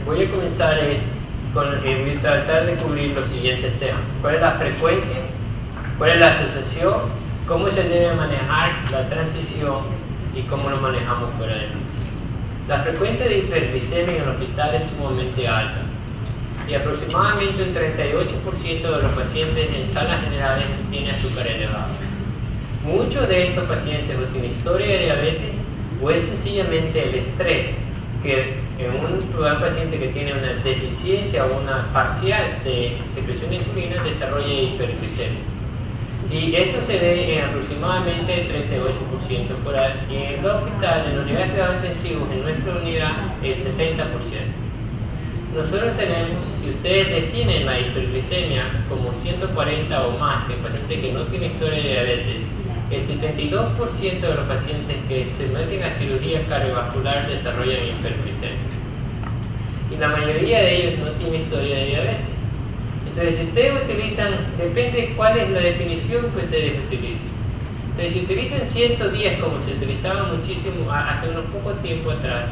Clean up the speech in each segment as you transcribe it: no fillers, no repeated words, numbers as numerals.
Voy a comenzar con tratar de cubrir los siguientes temas. ¿Cuál es la frecuencia? ¿Cuál es la asociación? ¿Cómo se debe manejar la transición? ¿Y cómo lo manejamos fuera de luz? La frecuencia de hiperglicemia en el hospital es sumamente alta y aproximadamente un 38% de los pacientes en salas generales tiene azúcar elevado. Muchos de estos pacientes o tienen historia de diabetes o es sencillamente el estrés que en un paciente que tiene una deficiencia o una parcial de secreción de insulina desarrolla hiperglicemia. Y esto se ve en aproximadamente el 38%. Por aquí en el hospital, en la unidad de cuidados intensivos, en nuestra unidad, el 70%. Nosotros tenemos, si ustedes tienen la hiperglicemia como 140 o más, el paciente que no tiene historia de diabetes, el 72% de los pacientes que se meten a cirugía cardiovascular desarrollan hiperglicemia. Y la mayoría de ellos no tiene historia de diabetes. Entonces, si ustedes utilizan, depende de cuál es la definición que ustedes utilicen. Entonces, si utilizan 110 como se utilizaba muchísimo hace unos pocos tiempo atrás,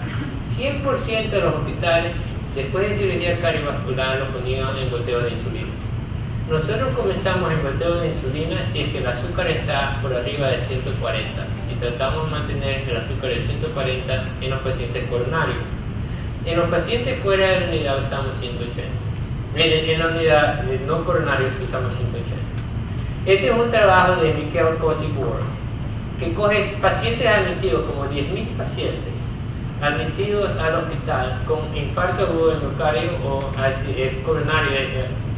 100% de los hospitales, después de cirugía cardiovascular, los ponían en goteo de insulina. Nosotros comenzamos el goteo de insulina si es que el azúcar está por arriba de 140 y tratamos de mantener el azúcar de 140 en los pacientes coronarios. En los pacientes fuera de la unidad usamos 180. En la unidad no coronarios usamos 180. Este es un trabajo de Michael Cozy-Board que coge pacientes admitidos, como 10.000 pacientes admitidos al hospital con infarto agudo del miocardio o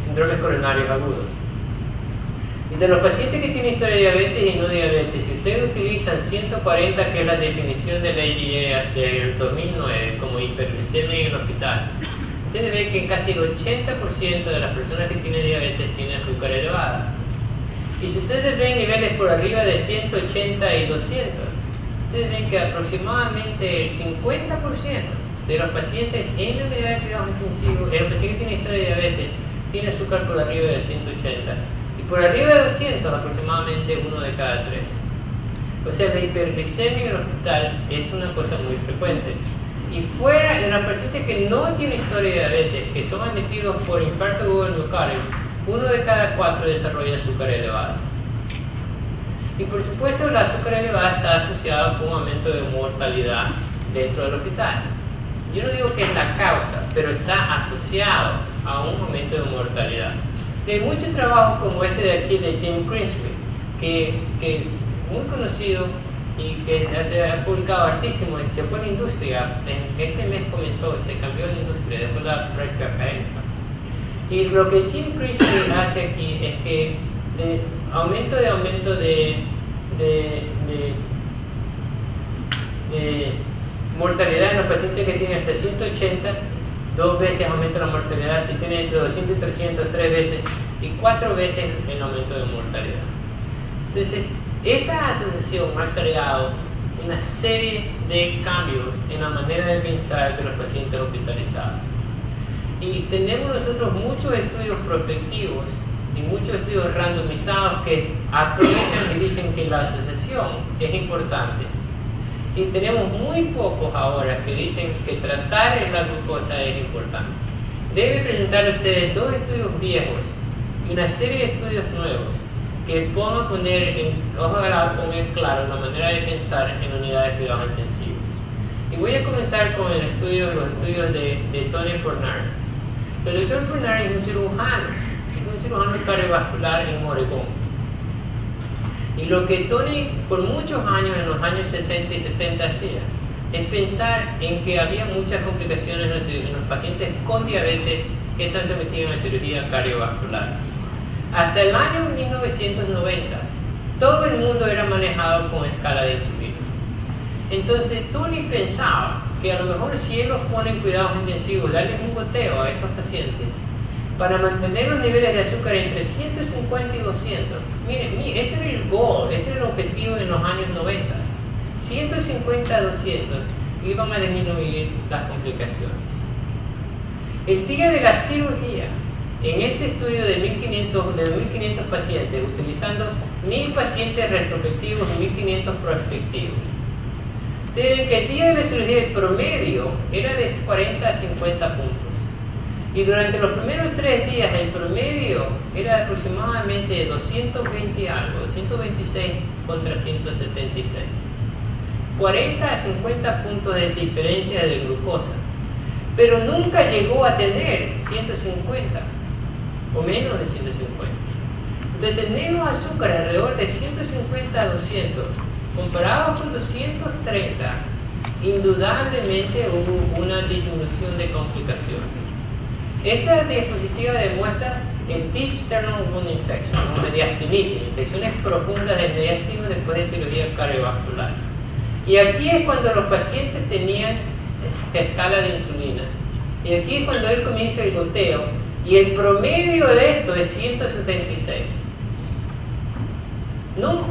síndromes coronarios agudos. Y de los pacientes que tienen historia de diabetes y no diabetes, si ustedes utilizan 140, que es la definición de la ADA hasta el 2009 como hiperglicemia en el hospital, ustedes ven que casi el 80% de las personas que tienen diabetes tienen azúcar elevada. Y si ustedes ven niveles por arriba de 180 y 200, ustedes ven que aproximadamente el 50% de los pacientes en la unidad de cuidados intensivos, el paciente que tiene historia de diabetes, tiene azúcar por arriba de 180. Y por arriba de 200, aproximadamente 1 de cada 3. O sea, la hiperglicemia en el hospital es una cosa muy frecuente. Y fuera, en los pacientes que no tienen historia de diabetes, que son admitidos por infarto agudo del miocardio, 1 de cada 4 desarrolla azúcar elevada. Y por supuesto, el azúcar elevada está asociado con un aumento de mortalidad dentro del hospital. Yo no digo que es la causa, pero está asociado a un aumento de mortalidad. Hay muchos trabajos como este de aquí de Jim Grimsby, que muy conocido y que ha publicado hartísimo y se fue a la industria. Este mes comenzó, se cambió la industria después de la práctica académica. Y lo que Jim Grimsby hace aquí es que de aumento de mortalidad en los pacientes que tienen hasta 180, 2 veces aumenta la mortalidad, si tienen entre 200 y 300, 3 veces, y 4 veces el aumento de mortalidad. Entonces, esta asociación ha creado una serie de cambios en la manera de pensar de los pacientes hospitalizados. Y tenemos nosotros muchos estudios prospectivos y muchos estudios randomizados que aprovechan y dicen que la asociación es importante. Y tenemos muy pocos ahora que dicen que tratar la glucosa es importante. Debe presentar a ustedes 2 estudios viejos y una serie de estudios nuevos que puedan poner claro la manera de pensar en unidades de cuidados intensivos. Y voy a comenzar con los estudios de Tony Fornari. El doctor Fornari es un cirujano cardiovascular en Oregón. Y lo que Tony por muchos años, en los años 60 y 70 hacía, es pensar en que había muchas complicaciones en los pacientes con diabetes que se sometían a cirugía cardiovascular. Hasta el año 1990, todo el mundo era manejado con escala de insulina. Entonces Tony pensaba que a lo mejor si él los pone en cuidados intensivos, darles un goteo a estos pacientes, para mantener los niveles de azúcar entre 150 y 200. Miren, ese era el goal, ese era el objetivo en los años 90. 150 a 200 iban a disminuir las complicaciones. El día de la cirugía, en este estudio de 1.500 pacientes, utilizando 1.000 pacientes retrospectivos y 1.500 prospectivos, ustedes ven que el día de la cirugía el promedio era de 40 a 50 puntos. Y durante los primeros 3 días el promedio era de aproximadamente 220 algo, 226 contra 176. 40 a 50 puntos de diferencia de glucosa. Pero nunca llegó a tener 150 o menos de 150. De tener los azúcares alrededor de 150 a 200, comparados con 230, indudablemente hubo una disminución de complicaciones. Esta diapositiva demuestra el Deep Sternal Wound Infection, o mediastinitis, infecciones profundas del mediastino después de cirugía cardiovascular. Y aquí es cuando los pacientes tenían escala de insulina. Y aquí es cuando él comienza el goteo. Y el promedio de esto es 176. No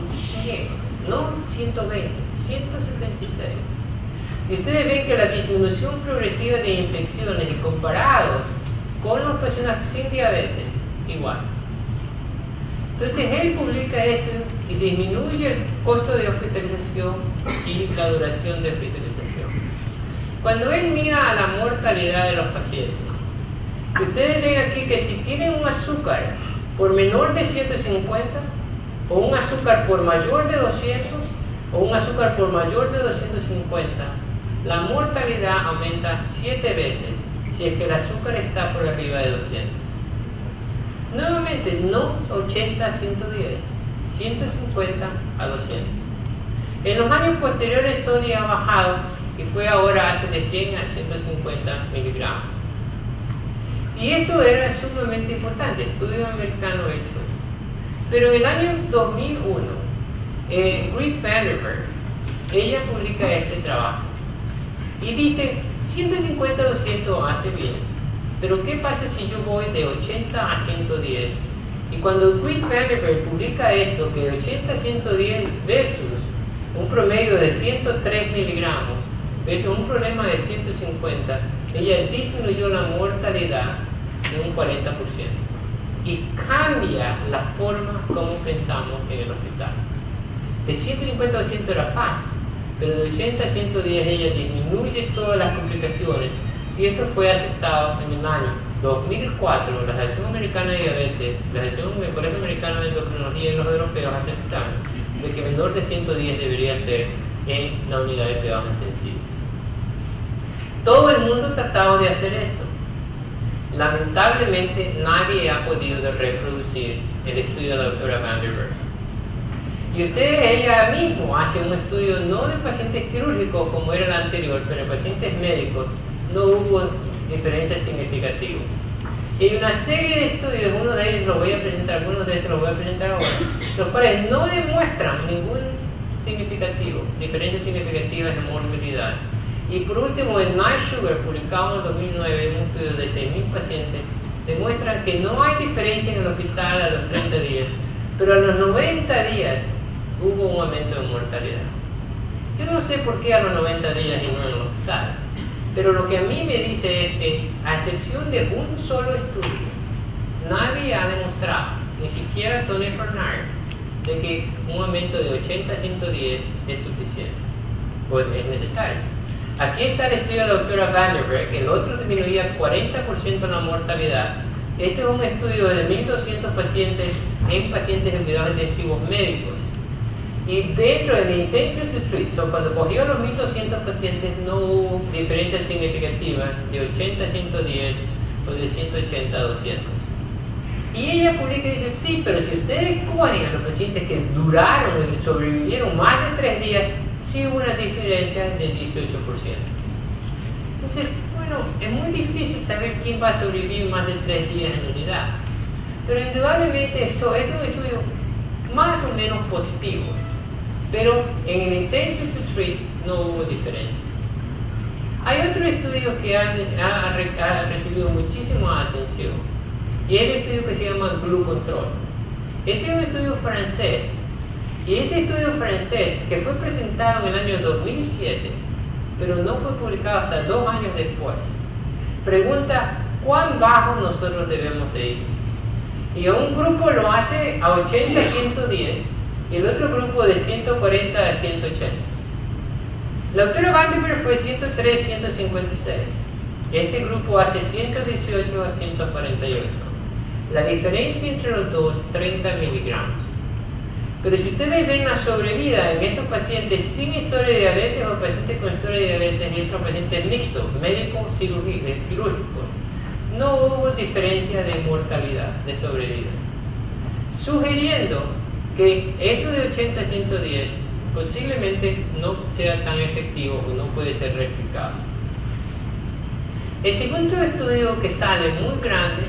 100, no 120, 176. Y ustedes ven que la disminución progresiva de infecciones y comparados con las personas sin diabetes, igual. Entonces él publica esto y disminuye el costo de hospitalización y la duración de hospitalización. Cuando él mira a la mortalidad de los pacientes, ustedes ven aquí que si tienen un azúcar por menor de 150, o un azúcar por mayor de 200, o un azúcar por mayor de 250, la mortalidad aumenta 7 veces si es que el azúcar está por arriba de 200. Nuevamente, no 80 a 110, 150 a 200. En los años posteriores esto ha bajado y fue ahora hace de 100 a 150 miligramos. Y esto era sumamente importante, estudio americano hecho. Pero en el año 2001, Grit van der Berg, ella publica este trabajo y dice 150 a 200 hace bien, pero ¿qué pasa si yo voy de 80 a 110? Y cuando Grit van der Berg publica esto, que de 80 a 110 versus un promedio de 103 miligramos, versus un problema de 150, ella disminuyó la mortalidad de un 40%. Y cambia la forma como pensamos en el hospital. De 150 a 200 era fácil, pero de 80 a 110 ella disminuye todas las complicaciones, y esto fue aceptado en el año 2004. La Asociación Americana de Diabetes, la Asociación el Colegio Americano de Endocrinología y los europeos aceptaron de que menor de 110 debería ser en la unidad de cuidados intensivos. Todo el mundo trataba de hacer esto. Lamentablemente nadie ha podido reproducir el estudio de la doctora van der Berg. Y ella mismo hace un estudio no de pacientes quirúrgicos como era el anterior, pero en pacientes médicos no hubo diferencias significativas. Y hay una serie de estudios, uno de ellos los voy a presentar, algunos de estos los voy a presentar ahora, los cuales no demuestran ningún diferencias significativas de morbilidad. Y por último, el Nice Sugar, publicado en 2009 en un estudio de 6.000 pacientes, demuestra que no hay diferencia en el hospital a los 30 días, pero a los 90 días hubo un aumento de mortalidad. Yo no sé por qué a los 90 días y no en el hospital, pero lo que a mí me dice es que, a excepción de un solo estudio, nadie ha demostrado, ni siquiera Tony Fernard, de que un aumento de 80 a 110 es suficiente o es necesario. Aquí está el estudio de la doctora van der Berg, el otro disminuía 40% la mortalidad. Este es un estudio de 1.200 pacientes en pacientes en cuidados intensivos médicos. Y dentro del intention to treat, cuando cogió los 1.200 pacientes, no hubo diferencias significativas de 80 a 110 o de 180 a 200. Y ella publica y dice, sí, pero si ustedes cogen a los pacientes que duraron y sobrevivieron más de 3 días, sí hubo una diferencia del 18%. Entonces, bueno, es muy difícil saber quién va a sobrevivir más de 3 días en unidad. Pero indudablemente eso es un estudio más o menos positivo. Pero en el intention to treat no hubo diferencia. Hay otro estudio que ha recibido muchísima atención. Y es el estudio que se llama Glue Control. Este es un estudio francés. Y este estudio francés, que fue presentado en el año 2007, pero no fue publicado hasta 2 años después, pregunta cuán bajo nosotros debemos de ir. Y un grupo lo hace a 80 a 110 y el otro grupo de 140 a 180. La autora Vandenberg fue 103-156. Este grupo hace 118 a 148. La diferencia entre los dos, 30 miligramos. Pero si ustedes ven la sobrevida en estos pacientes sin historia de diabetes o pacientes con historia de diabetes y estos pacientes mixtos, médicos quirúrgicos, no hubo diferencia de mortalidad, de sobrevida. Sugiriendo que esto de 80 a 110 posiblemente no sea tan efectivo o no puede ser replicado. El segundo estudio que sale muy grande,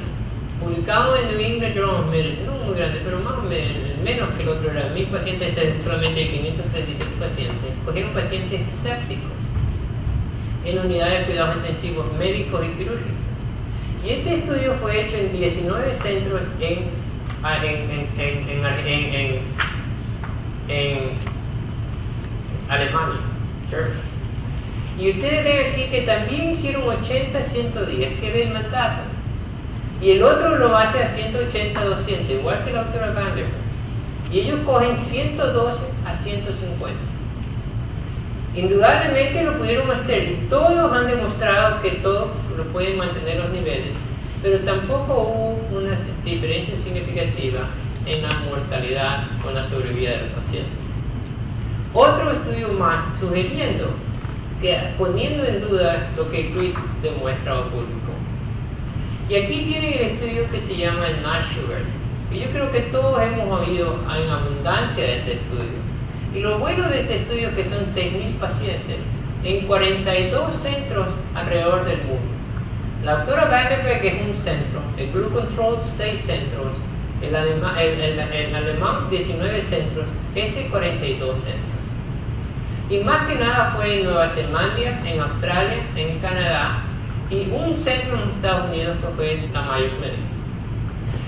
publicado en New England Journal of Medicine, no muy grande, pero más o menos que el otro, era 1000 pacientes, solamente 537 pacientes, cogieron pacientes sépticos en unidades de cuidados intensivos médicos y quirúrgicos. Y este estudio fue hecho en 19 centros en Alemania, Germany. Y ustedes ven aquí que también hicieron 80 a 110, que ven más datos. Y el otro lo hace a 180 a 200, igual que la autora Vandenberg. Y ellos cogen 112 a 150. Indudablemente lo pudieron hacer y todos han demostrado que todos lo pueden mantener los niveles, pero tampoco hubo una diferencia significativa en la mortalidad o la sobrevida de los pacientes. Otro estudio más sugiriendo que, poniendo en duda lo que Creed demuestra o publicó. Y aquí tienen el estudio que se llama el NASH-Sugar, y yo creo que todos hemos oído en abundancia de este estudio. Y lo bueno de este estudio es que son 6.000 pacientes en 42 centros alrededor del mundo. La doctora Vandenberg es un centro, el Group Control 6 centros, el alemán 19 centros, este 42 centros. Y más que nada fue en Nueva Zelanda, en Australia, en Canadá y un centro en los Estados Unidos que fue la Mayo Clinic.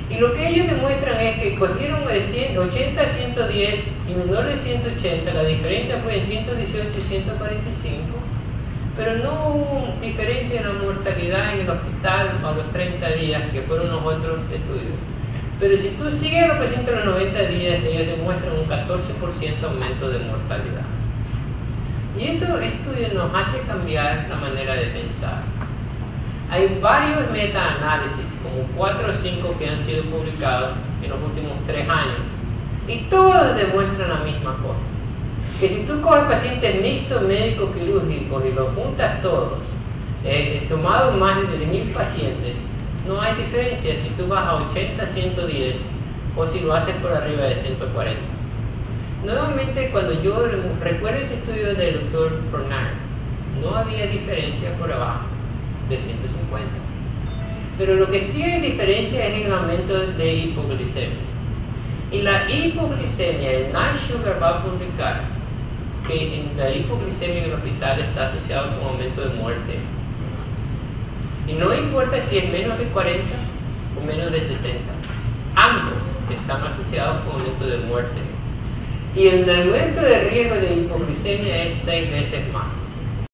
Y lo que ellos demuestran es que cogieron de 80 a 110 y menor de 180, la diferencia fue de 118 y 145, pero no hubo diferencia en la mortalidad en el hospital a los 30 días, que fueron los otros estudios. Pero si tú sigues a los pacientes a los 90 días, ellos demuestran un 14% aumento de mortalidad. Y estos estudios nos hace cambiar la manera de pensar. Hay varios meta-análisis, como 4 o 5 que han sido publicados en los últimos 3 años, y todos demuestran la misma cosa. Que si tú coges pacientes mixtos médicos quirúrgicos y los juntas todos, tomado más de 1.000 pacientes, no hay diferencia si tú vas a 80, 110 o si lo haces por arriba de 140. Nuevamente, cuando yo recuerdo ese estudio del Dr. Fornaro, no había diferencia por abajo de 150. Pero lo que sí hay diferencia es en el aumento de hipoglicemia. Y la hipoglicemia, el NASH-Sugar va a publicar que en la hipoglicemia en el hospital está asociado con aumento de muerte. Y no importa si es menos de 40 o menos de 70. Ambos están asociados con aumento de muerte. Y el aumento de riesgo de hipoglicemia es 6 veces más.